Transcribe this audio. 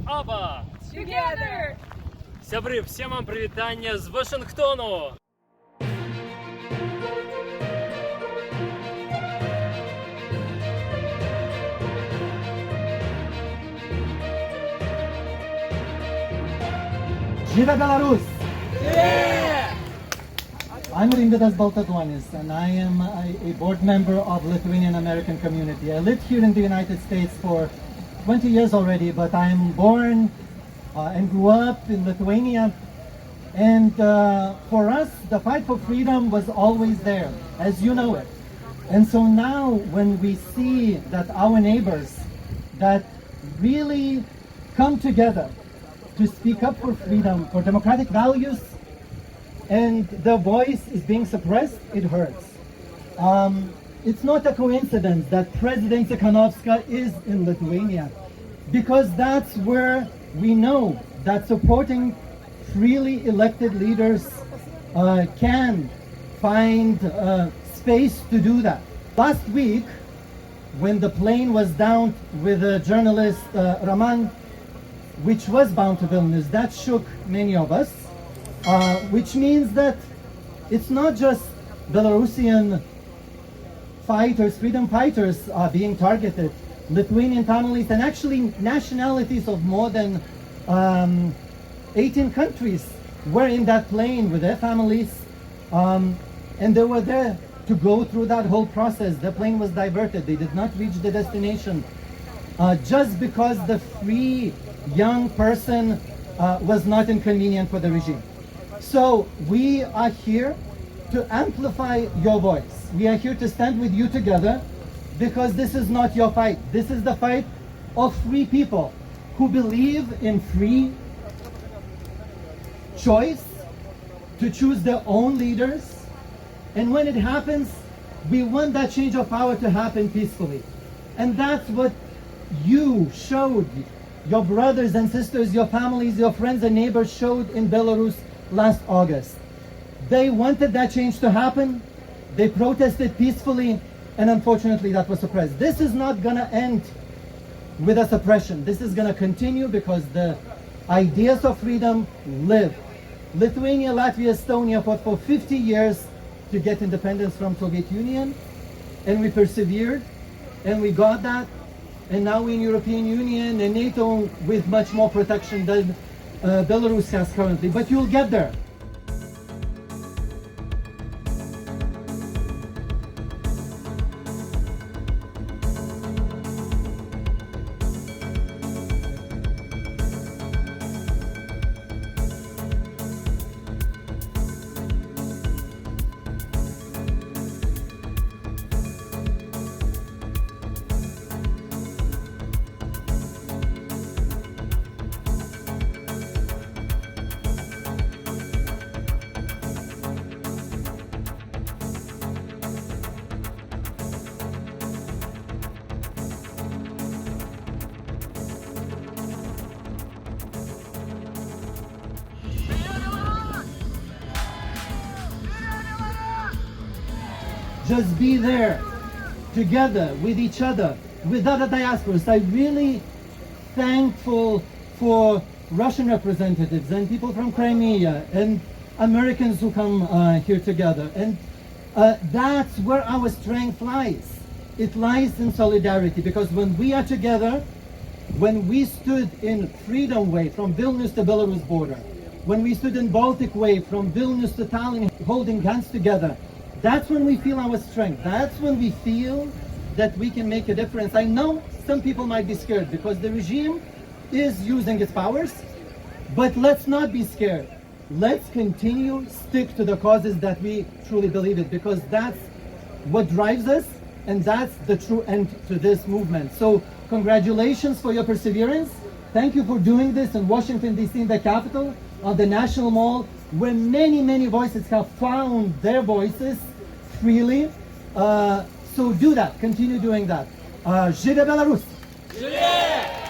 Оба! Together! Сябры, всем вам привітання з Вашингтону! Viva Belarus! Yeah! I'm Rimvydas Baltaduonis, and I am a board member of Lithuanian American community. I lived here in the United States for 20 years already, but I'm born and grew up in Lithuania. And for us, the fight for freedom was always there, as you know it. And so now when we see that our neighbors that really come together to speak up for freedom, for democratic values, and their voice is being suppressed, it hurts. It's not a coincidence that President Tikhanovska is in Lithuania, because that's where we know that supporting freely elected leaders can find space to do that. Last week, when the plane was down with the journalist Roman, which was bound to Vilnius, that shook many of us, which means that it's not just Belarusian fighters, freedom fighters are being targeted. Lithuanian families and actually nationalities of more than 18 countries were in that plane with their families, and they were there to go through that whole process. The plane was diverted. They did not reach the destination just because the free young person was not inconvenient for the regime. So we are here to amplify your voice. We are here to stand with you together, because this is not your fight. This is the fight of free people who believe in free choice to choose their own leaders. And when it happens, we want that change of power to happen peacefully. And that's what you showed. Your brothers and sisters, your families, your friends and neighbors showed in Belarus last August. They wanted that change to happen. They protested peacefully, and unfortunately that was suppressed. This is not going to end with a suppression. This is going to continue because the ideas of freedom live. Lithuania, Latvia, Estonia fought for 50 years to get independence from Soviet Union, and we persevered, and we got that. And now we're in European Union and NATO with much more protection than Belarus has currently. But you'll get there. Just be there together with each other, with other diasporas. I'm really thankful for Russian representatives and people from Crimea and Americans who come here together. And that's where our strength lies. It lies in solidarity, because when we are together, when we stood in Freedom Way from Vilnius to Belarus border, when we stood in Baltic Way from Vilnius to Tallinn holding hands together, that's when we feel our strength. That's when we feel that we can make a difference. I know some people might be scared because the regime is using its powers, but let's not be scared. Let's continue, stick to the causes that we truly believe in, because that's what drives us, and that's the true end to this movement. So congratulations for your perseverance. Thank you for doing this in Washington, D.C., in the capital, on the National Mall, where many, many voices have found their voices freely. So do that, continue doing that. Żyje Belarus! Żyje!